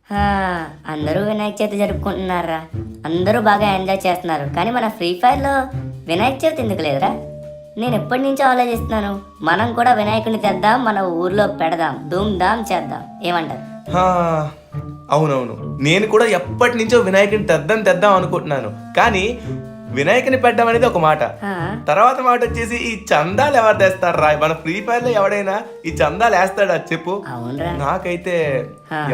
హా, అందరూ వినాయక చవితి జరుపుకుంటున్నారా, అందరూ బాగా ఎంజాయ్ చేస్తున్నారు. కానీ మన ఫ్రీ ఫైర్లో వినాయక చవితి ఎందుకు లేదురా? నేను ఎప్పటి నుంచో ఆలోచిస్తున్నాను, మనం కూడా వినాయకుడిని తెద్దాం, మన ఊర్లో పెడదాం, ధూమ్ ధామ్ చేద్దాం. ఏమంటారు? హా, అవునవును, నేను కూడా ఎప్పటి నుంచో వినాయకుడిని తెద్దాం అనుకుంటున్నాను. కానీ వినాయకుని పెట్టడం అనేది ఒక మాట, హా, తర్వాత మాట వచ్చేసి ఈ చందాలు ఎవరు తెస్తారా? మన ఫ్రీ ఫైర్ లో ఎవడైనా ఈ చందాలు వేస్తాడా చెప్పు? అవునరా. నాకైతే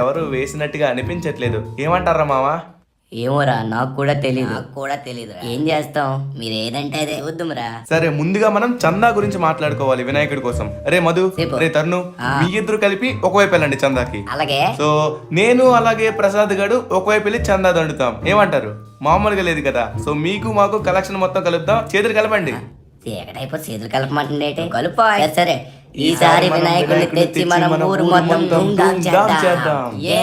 ఎవరు వేసినట్టుగా అనిపించట్లేదు. ఏమంటారా మావా? ఏమోరా, నాకు కూడా తెలీదు. ఏం చేస్తాం, మీరు ఏదంటే అదే వద్దుమరా. సరే, ముందుగా మనం చందా గురించి మాట్లాడుకోవాలి వినాయకుడి కోసం. అరే మధు, చెప్పు. అరే తరుణ్, మీ ఇద్దరు కలిపి ఒకవైపు వెళ్ళండి చందాకి. అలాగే. సో నేను అలాగే ప్రసాద్ గడు ఒకవైపు వెళ్ళి చందా దండుతాం. ఏమంటారు? మామూలుగా లేదు కదా. సో మీకు మాకు కలెక్షన్ మొత్తం కలుపుదాం. చేతులు కలపండి. చీకటైపోయి చేతులు కలపమంటుండే. కలుపు. సరే, ఈసారి వినాయకుడిని తెచ్చి మన ఊరు మొత్తం ధూమ్ ధామ్ చేద్దాం. యే!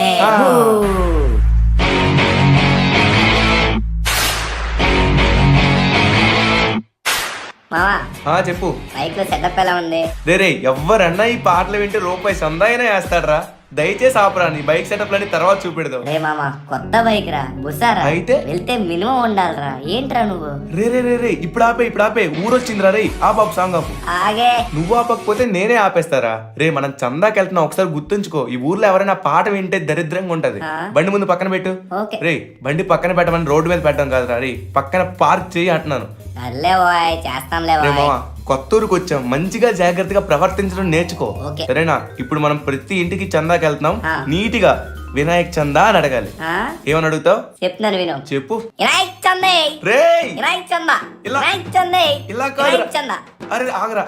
మావా, చెప్పు. బైక్ లో సెటప్ ఎలా ఉంది? రే ఎవరన్నా ఈ పాటలు వింటే రూపాయి సందా అయినా వేస్తాడరా? దయచేసి ఆపరా, నీ బైక్ సెటప్ లని తర్వాత చూపెడదాం. రే మామా, కొత్త బైక్ రా, బుసారా అయితే వెళ్తే మినిమం ఉండాలిరా. ఏంట్రా నువ్వు? రే ఇప్పుడు ఆపే ఊరొచ్చిందిరా. రే ఆ బాబు సాంగ్ ఆపు. ఆగే. నువ్వు ఆపకపోతే నేనే ఆపేస్తారా? రే మనం చందాకి వెళ్తున్నాం, ఒకసారి గుర్తుంచుకో. ఈ ఊర్లో ఎవరైనా పాట వింటే దరిద్రంగా ఉంటది. బండి ముందు పక్కన పెట్టు. ఓకే. రే బండి పక్కన పెట్టమని రోడ్డు మీద పెట్టడం కాదురా. రే పక్కన పార్క్ చేయి అంటున్నాను. సర్లే బాయ్, చేస్తాంలే రే బాయ్. మామ, కొత్త ఊరికి వచ్చాం, మంచిగా జాగ్రత్తగా ప్రవర్తించడం నేర్చుకో. ఓకే. సరేనా? ఇప్పుడు మనం ప్రతి ఇంటికి చందాకి వెళ్తున్నాం. ఆ. నీటిగా వినాయక్ చందా అని అడగాలి. ఆ? ఏమని అడుగుతావు? చెప్తున్నాను విను. చెప్పు. వినాయక్ చందే, రే వినాయక్ చందా, ఇలా- వినాయక్ చందే, ఇలా కాదురా. వినాయక్ చందా. అరే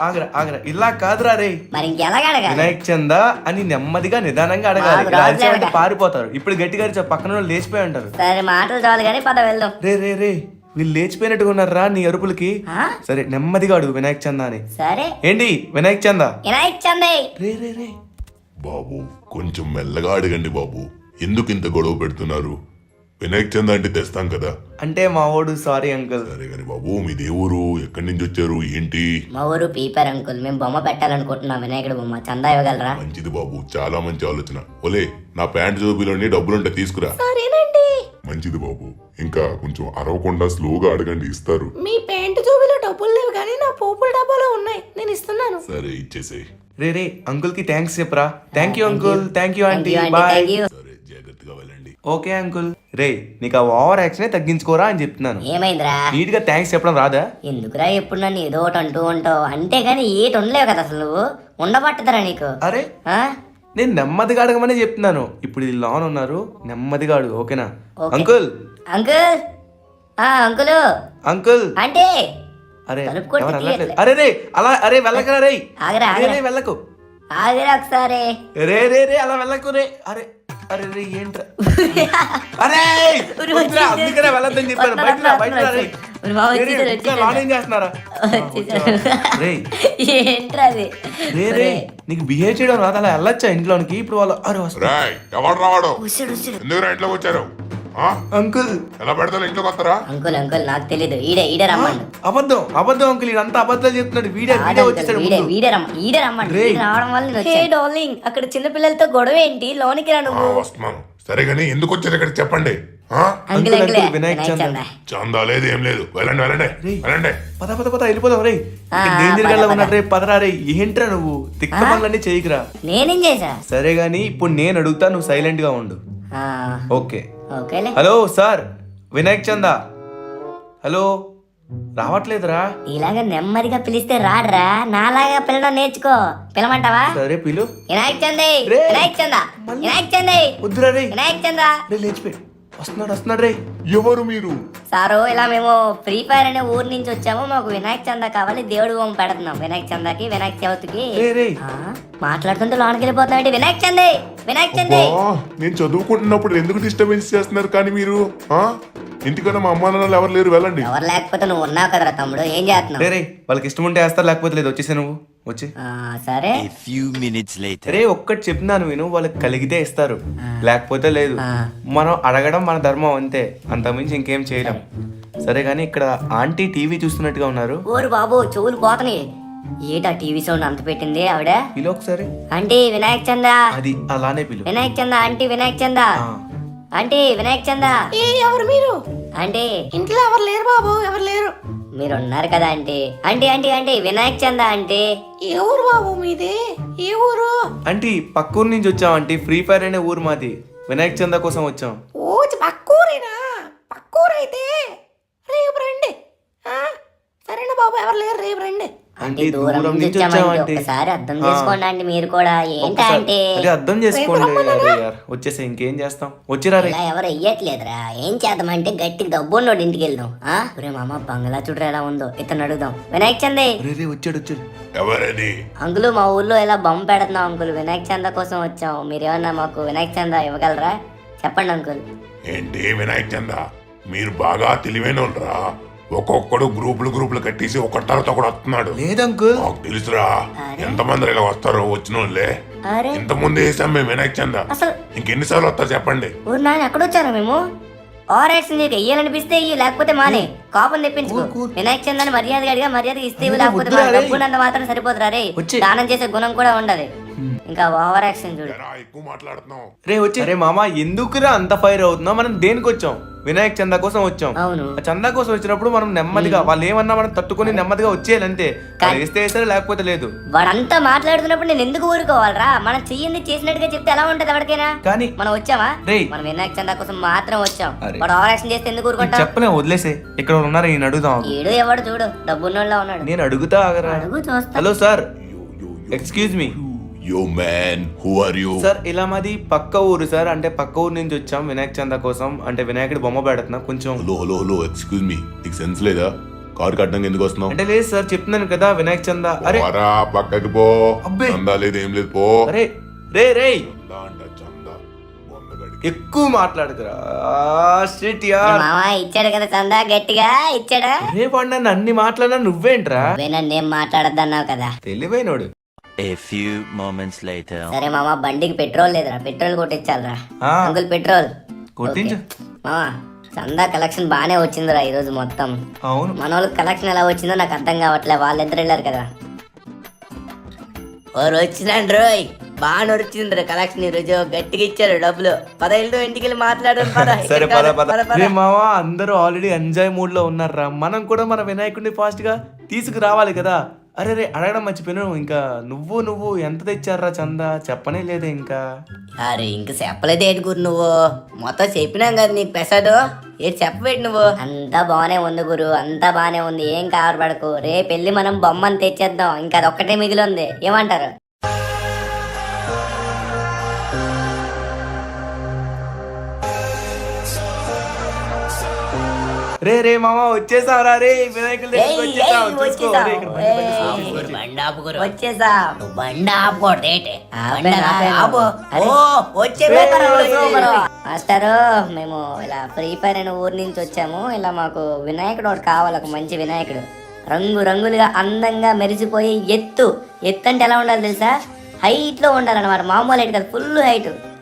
ఆగరా ఇలా కాదురా. రే మరి ఇంకెలాగ అడగాలి? వినాయక్ చందా అని నెమ్మదిగా నిదానంగా అడగాలి. మాకు ఇలా రాదులే అరిచామంటే అడగా. పారిపోతారు. ఇప్పుడు గట్టిగా అరిచా, పక్కన వాళ్ళు లేచిపోయి ఉంటారు. సరే, మాటలు చాలు కానీ పద వెళ్దాం. రే వీళ్ళు లేచిపోయినట్టుగా ఉన్నారా నీ అరుపులకి? ఆ? సరే నెమ్మదిగా అడుగు వినాయక్ చందా అని. సరే, ఏంటి వినాయక్ చందా? వినాయక్ చందే. రే బాబు కొంచెం మెల్లగా అడగండి బాబు, ఎందుకు ఇంత గొడవ పెడుతున్నారు? వినాయక్ చంద అంటే తెస్తాం కదా. అంటే మా వాడు సారీ అంకుల్. సరే గాని బాబు, మీది ఏ ఊరు, ఎక్కడి నుంచి వచ్చారు, ఏంటి? మా ఊరు పీపర్ అంకుల్. మేము బొమ్మ పెట్టాలనుకుంటున్నాం, వినాయకుడు బొమ్మ. చందా ఇవ్వగలరా? మంచిది బాబు, చాలా మంచి ఆలోచన. ఒలే నా ప్యాంట్ జోబీలోని డబ్బులుంటే తీసుకురా. సరేనండి. మంచిది బాబు, ఇంకా కొంచెం అరవకుండా స్లోగా అడగండి, ఇస్తారు. మీ పెయింట్ జోబిలో డబ్బులు లేవు కానీ నా పోపుల డబ్బాలో ఉన్నాయి, నేను ఇస్తున్నాను. సరే ఇచ్చేసేయ్. రే అంకుల్ కి థ్యాంక్స్ చెప్పరా. Thank you uncle. Thank you aunty. Bye. Thank you. సరే జాగ్రత్తగా వెళ్ళండి. Okay uncle. రే నీకు ఆ ఓవర్ యాక్షన్ తగ్గించుకోరా అని చెప్తున్నాను. ఏమైందిరా? నీట్ గా థ్యాంక్స్ చెప్పడం రాదా? ఎందుకురా ఎప్పుడు నన్ను ఏదో ఒకటి అంటూ ఉంటావు? అంటే గాని ఏటి ఉండలేవు కదా అసలు నువ్వు. ఉండబట్టదరా నీకు? అరే ఆ? నేను నెమ్మదిగా అడగమనే చెప్తున్నాను. ఇప్పుడు ఈ లోన్ ఉన్నారు, నెమ్మదిగా అడుగు. ఓకేనా? Okay. Uncle uncle. Uncle. Uncle. అంటే అరే తలుపు కొట్టి ఎవరు అనట్లేదు. తీయట్లే. అరే అలా వెళ్ళకరా రే. ఆగరా, రే, ఆగరా. రే వెళ్ళకు. ఆగిరా ఒకసారి. రే అలా వెళ్ళకు రే. అరే ఏంట్రా? అరే వద్దురా, అందుకనే వెళ్ళొద్దని చెప్పాను. బయట రే. మరి బావ రే, వచ్చేసారు, ఇంకా వచ్చేసారు. లోన్ ఏం చేస్తున్నారా? రే ఏంట్రా అది? రే నీకు బిహేవ్ చేయడం రాదు, అలా వెళ్ళొచ్చా ఇంట్లోనికి? ఇప్పుడు వాళ్ళు అరే వస్తారు. రాయ్ ఎవరు రావడం? ఉసిడు, ఉసిడు. ఎందుకు ఇంట్లోకి వచ్చారు? ఆ? అంకుల్ ఎలా పెడతారు, ఇంట్లోకి వస్తారా? అంకుల్ నాకు తెలీదు. ఈడే రమ్మండు. అబద్ధం అంకుల్. ఇదంతా అబద్ధాలు చెప్తున్నాడు. వీడే వచ్చేసాడు ముందు. ఈడే రమ్మండు. రేయ్. ఈడు రావడం వల్ల నేను హే వచ్చాను. డార్లింగ్, అక్కడ చిన్న పిల్లలతో గొడవ ఏంటి? లోనికి రా ఆ, నువ్వు. వస్తున్నాను. సరే గాని ఎందుకు వచ్చారు ఇక్కడ చెప్పండి. ఆ? అంకుల్ అంకుల్, అంకులే. వినాయక్ వినాయక్ చందా. చందా. చందా లేదు, ఏం లేదు. వెళ్ళండి వెళ్ళండి. పద వెళ్ళిపోదాం రే. డేంజర్ పద, గల్లా పద. ఉన్నాడు రే. పదరా రే. ఏంట్రా నువ్వు తిక్క పనులన్నీ చేయకురా. నేనేం చేసా? సరే గాని ఇప్పుడు నేను అడుగుతా, నువ్వు సైలెంట్ గా ఉండు. ఆ, ఓకే. ఓకేలే. హలో సార్, వినాయక్ చందా. హలో, రావట్లేదురా? ఇలాగ నెమ్మదిగా పిలిస్తే రాడ్రా. నాలాగా పిల్లడం నేర్చుకో. పిలమంటావా? సరే పిలు. వినాయక్ చందే, రే. వినాయక్ చందా, వినాయక్ చందే, వద్దురా రే. వినాయక్ చందా. రే లేచిపోయి. వస్తున్నాడు రే. ఎవరు మీరు? సారు, ఇలా మేము ఫ్రీ ఫైర్ అనే ఊరు నుంచి వచ్చాము. మాకు వినాయక్ చందా కావాలి. దేవుడు బొమ్మ పెడుతున్నాం వినాయక్ చందాకి, వినాయక చవితికి. రే. ఆ, మాట్లాడుతుంటే లోనికి వెళ్ళిపోతున్నాడు. వినాయక్ చందే, వినాయక్ చందే. అబ్బా, నేను చదువుకుంటున్నప్పుడు ఎందుకు డిస్టర్బెన్స్ చేస్తున్నారు కానీ మీరు? ఆ? ఇంటికన్నా మా అమ్మా నాన్నలు ఎవరు లేరు, వెళ్ళండి. ఎవరు లేకపోతే నువ్వు ఉన్నావు కదరా తమ్ముడు. ఏం చేస్తున్నావు? రే వాళ్ళకి ఇష్టం ఉంటే వేస్తారు, లేకపోతే లేదు. వచ్చేసా నువ్వు వచ్చి. సరే. A few minutes later. రే ఒక్కటి చెప్తున్నాను విను, వాళ్ళకి కలిగితే ఇస్తారు, లేకపోతే లేదు. ఆ. మనం అడగడం మన ధర్మం అంతే, అంతకుమించి ఇంకేం చేయలేం. సరే కానీ ఇక్కడ ఆంటీ టీవీ చూస్తున్నట్టుగా ఉన్నారు. ఓరు బాబు, చెవులు పోతున్నాయి. ఏటా టీవీ సౌండ్ అంత పెట్టింది ఆవిడ? పిలు ఒకసారి. ఆంటీ వినాయక్ చందా, అది అలానే పిలు. వినాయక్ చందా, ఆంటీ వినాయక్ చందా. ఆ. అంటే వినాయక చందా ఏ ఎవరు మీరు? అంటే ఇంట్లో ఎవరు లేరు బాబు, ఎవరు లేరు. మీరు ఉన్నారు కదా అంటే అంటే అంటే అంటే వినాయక చందా అంటే ఏ ఊరు బాబు మీది? ఏ ఊరు? అంటే పక్కూరు నుంచి వచ్చాం అంటే ఫ్రీ ఫైర్ అనే ఊరు మాది. వినాయక చందా కోసం వచ్చాం. ఓ పక్కూరేనా? పక్కూరు అయితే రేపు రండి. సరేనా బాబు, ఎవరు లేరు, రేపు రండి. అంటే అంటే దూరం నుంచి వచ్చామంటే ఒకసారి అర్థం చేసుకోండి అండి మీరు కూడా. ఏంటా అంటే అదే అర్థం చేసుకోండి. అరే యార్ వచ్చేసి ఇంకేం చేస్తాం, వచ్చిరా రే. ఇలా ఎవరు వెయ్యట్లేదురా. ఏం చేద్దామంటే గట్టికి డబ్బున్నోడు ఇంటికి వెళ్దాం. ఒరే మామ బంగ్లా చూడరా ఎలా ఉందో, ఇతను అడుగుదాం. వినాయక చందే రే రే వచ్చాడు. ఎవరది? అంకులు మా ఊర్లో ఇలా బొమ్మ పెడుతున్నాం అంకుల్. వినాయక చందా కోసం వచ్చాం. మీరేమన్నా మాకు వినాయక చందా ఇవ్వగలరా? చెప్పండి అంకుల్. ఏంటి వినాయక్ చందా? మీరు బాగా తెలివైనరా. ఒక్కొక్కడు గ్రూపులు కట్టేసి ఒకటి తర్వాత ఒకడు వస్తున్నాడు. లేదంకుల్, నాకు తెలుసురా ఎంతమంది ఇలా వస్తారో వచ్చిన వాళ్ళే. అరే ఇంత ముందు వేసాం మేము వినాయక్ చందా. అసలు ఇంకెన్నిసార్లు వస్తారు చెప్పండి? ఊరు నాన్న ఎక్కడొచ్చారా మేము? ఆర్ఎక్స్ నీకు వెయ్యాలనిపిస్తే ఇయ్యి, లేకపోతే మానే. కోపం తెప్పించుకో. వినాయక చందాన్ని మర్యాదగా ఇస్తే ఇవ్వు, లేకపోతే మా డబ్బునంత మాత్రం సరిపోతురా రే. దానం చేసే గుణం కూడా ఉండదు. ఇంకా ఓవర్ యాక్షన్ చూడు. ఎరా, ఎక్కువ మాట్లాడుతున్నావు. రే వచ్చి. అరే మామ ఎందుకురా అంత ఫైర్ అవుతున్నావు? మనం దేనికి వచ్చాం? వినాయక చందా కోసం వచ్చాం. అవును. ఆ చందా కోసం వచ్చినప్పుడు మనం నెమ్మదిగా వాళ్ళు ఏమన్నా మనం తట్టుకొని నెమ్మదిగా వచ్చేయాలి అంతే. వేస్తే వేస్తారు, లేకపోతే లేదు. వాడంతా మాట్లాడుతున్నప్పుడు నేను ఎందుకు ఊరుకోవాలరా? మనం చెయ్యింది చేసినట్టుగా చెప్తే ఎలా ఉంటది ఎవరికైనా? కానీ మనం వచ్చామా? రేయ్. మనం వినాయక చందా కోసం మాత్రం వచ్చాం. అరే. వాడు ఓవర్ యాక్షన్ చేస్తే ఎందుకు ఊరుకుంటాం? చెప్పలే, వదిలేసే. ఇక్కడ ఉన్నారు, ఈయన అడుగుదాం. ఏడు ఎవడు చూడు, డబ్బున్నోళ్ళ ఉన్నాడు. నేను అడుగుతా ఆగరా. అడుగు చూస్తా. Hello sir, excuse me. Yo man, who are you? Sir ఇలా మాది పక్క ఊరు సార్. అంటే పక్క ఊరు నుంచి వచ్చాం వినాయక చందా కోసం. అంటే వినాయకుడి బొమ్మ పెడుతున్నా కొంచెం. హలో ఎక్స్క్యూజ్ మీ, నీకు సెన్స్ లేదా? కారు కట్టడం ఎందుకు వస్తున్నావు? అంటే లేదు సార్, చెప్తున్నాను కదా వినాయక చందా. అరే పోరా, పక్కకి పో. అబ్బే. చందా లేదు ఏం లేదు, పో. అరే రే రే చందా అంట చందా. బొందగడికి. ఎక్కువ మాట్లాడుతురా. షిట్ యార్. మామ ఇచ్చాడు కదా చందా, గట్టిగా ఇచ్చాడా? రే వాడు నన్ను అన్ని మాట్లాడినా నువ్వేంట్రా? నన్నేం మాట్లాడద్దన్నావు కదా. తెలివైనోడు. A few moments later. సరే మామ, బండికి పెట్రోల్ లేదురా, పెట్రోల్ కొట్టించాలరా. ఆ. అంకుల్ పెట్రోల్ కొట్టించు. మామ చందా కలెక్షన్ బానే వచ్చిందిరా ఈ రోజు మొత్తం. అవును. మన వాళ్ళకి కలెక్షన్ ఎలా వచ్చిందో నాకు అర్థం కావట్లే. వాళ్ళిద్దరు వెళ్ళారు కదా. ఓరు వచ్చినాడు రోయ్, బాగా వచ్చిండ్రు కలెక్షన్ ఈ రోజు. గట్టిగా ఇచ్చారు డబ్బులు. ఇంటికి వెళ్ళి మాట్లాడు. సరే పద. రే మావా, అందరూ ఆల్రెడీ ఎంజాయ్ మూడ్ లో ఉన్నారా. మనం కూడా మన వినాయకుడిని ఫాస్ట్ గా తీసుకురావాలి కదా. అరే రే అడగడం మర్చిపోయాను. ఇంకా నువ్వు ఎంత తెచ్చారా చందా? చెప్పనే లేదే ఇంకా. అరే ఇంక చెప్పలేదు ఏంటి గురు నువ్వు? మొత్తం చెప్పినాం కదా నీకు పెసడు. ఏంటి చెప్పబెట్టి నువ్వు? అంతా బానే ఉంది గురు, అంతా బానే ఉంది. ఏం కావరపడకు. రేపు వెళ్ళి మనం బొమ్మను తెచ్చేద్దాం. ఇంకా అదొక్కటే మిగిలి ఉంది. ఏమంటారు? రే మామ వచ్చేసావరా రే. వినాయకుడి దగ్గరికి వచ్చేసాం. చూసుకో. రే, ఇక్కడ బండి వచ్చేసా. మాస్టరు మేము ఇలా ఫ్రీ ఫైర్ అనే ఊరు నుంచి వచ్చాము. ఇలా మాకు వినాయకుడు ఒకటి కావాలి, ఒక మంచి వినాయకుడు. రంగులుగా అందంగా మెరిసిపోయి ఎత్తు అంటే ఎలా ఉండాలి తెలుసా? హైట్ లో ఉండాలన్నమాట. మామూలు హైట్ కాదు, ఫుల్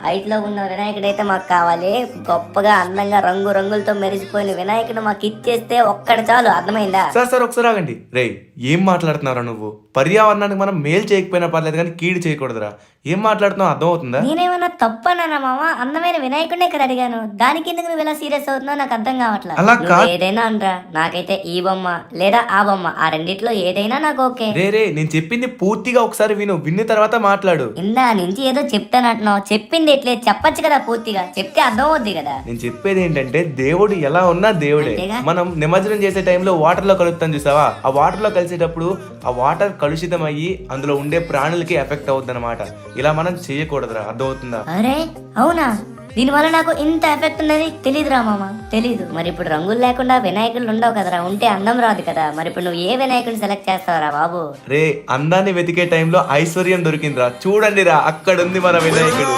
హైట్ లో ఉన్న వినాయకుడు అయితే మాకు కావాలి. గొప్పగా అందంగా రంగులతో మెరిసిపోయిన వినాయకుడు మాకు ఇచ్చేస్తే ఒక్కటి చాలు. అర్థమైందా? సార్ ఒకసారి ఆగండి. రే ఏం మాట్లాడుతున్నారా నువ్వు? పర్యావరణానికి మనం మేలు చేయకపోయినా పర్లేదు కానీ కీడు చేయకూడదురా. ఏం మాట్లాడుతున్నావు అర్థం అవుతుందా? నేనేమన్నా తప్పనా మామ? అందమైన వినాయకుడినే కదా అడిగాను. దానికి ఎందుకు నువ్వు ఇలా సీరియస్ అవుతున్నావు నాకు అర్థం కావట్లేదు. అలా కాదు. ఏదైనా అనరా, నాకైతే ఈ బొమ్మ లేదా ఆ బొమ్మ, ఆ రెండిట్లో ఏదైనా నాకు ఓకే. రే నేను చెప్పింది పూర్తిగా ఒకసారి విన్న తర్వాత మాట్లాడు. ఇందా నుంచి ఏదో చెప్తానంటున్నావు. చెప్పింది ఎట్లే చెప్పచ్చు కదా, పూర్తిగా చెప్తే అర్థం అవుద్ది కదా. నేను చెప్పేది ఏంటంటే దేవుడు ఎలా ఉన్నా దేవుడే. అంతేగా? మనం నిమజ్జనం చేసే టైంలో వాటర్ లో కలుపుతాం చూసావా? ఆ వాటర్ లో కలిసేటప్పుడు ఆ వాటర్ కలుషితం అయ్యి అందులో ఉండే ప్రాణులకి ఎఫెక్ట్ అవుతుంది అనమాట. ఇలా మనం చేయకూడదురా. అర్థమవుతుందా? అరే అవునా? దీనివల్ల నాకు ఇంత ఎఫెక్ట్ ఉన్నది తెలీదురా మామ, తెలీదు. మరి ఇప్పుడు రంగులు లేకుండా వినాయకులు ఉండవు కదరా, ఉంటే అందం రాదు కదా. మరి ఇప్పుడు నువ్వు ఏ వినాయకుడిని సెలెక్ట్ చేస్తావరా బాబు? రే అందాన్ని వెతికే టైంలో ఐశ్వర్యం దొరికిందిరా. చూడండి రా, అక్కడ ఉంది మన వినాయకుడు.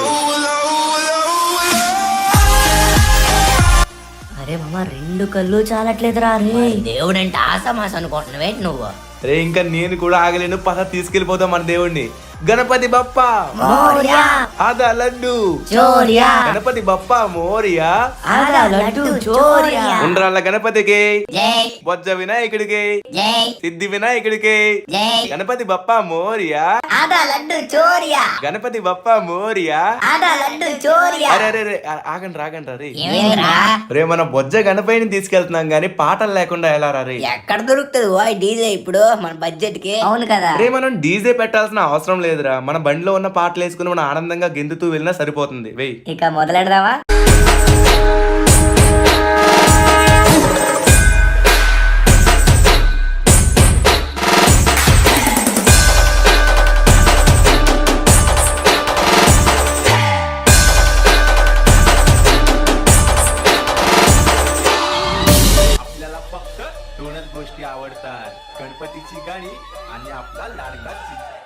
అరే మామ, రెండు కళ్ళు చాలట్లేదురా. రే దేవుడంటే ఆసమాస అనుకుంటున్నావేంటి నువ్వు? రే ఇంకా నేను కూడా ఆగలేను. పద తీసుకెళ్ళిపోతాం మన దేవుడిని. గణపతి బప్ప మోరియా ఆదా లడ్డు చోరియా గణపతి బప్ప మోరియా ఆదా లడ్డు చోరియా ఉండ్రాళ్ళ గణపతికి జై బొజ్జ వినాయకుడికి జై సిద్ధి వినాయకుడికి జై గణపతి బప్ప మోరియా ఆదా లడ్డు చోరియా గణపతి బప్ప మోరియా ఆదా లడ్డు చోరియా అరే అరే అరే, ఆగండి రాగండి రే ఏమైందిరా రే మన బొజ్జ గణపతిని తీసుకెళ్తున్నాం గానీ పాటలు లేకుండా ఎలా రా రే ఎక్కడ దొరుకుతుంది ఓయ్ డీజే ఇప్పుడు మన బడ్జెట్ కి? అవును కదా రే మనం డీజే పెట్టాల్సిన అవసరం లేదురా మన బండిలో ఉన్న పాటలు వేసుకుని మనం ఆనందంగా గెంతుతూ వెళ్ళినా సరిపోతుంది వెయ్ ఇక మొదలెడదామా आपल्याला फक्त दोनच गोष्टी आवडतात गणपतीची गाणी आणि आपला लाडका चिंचा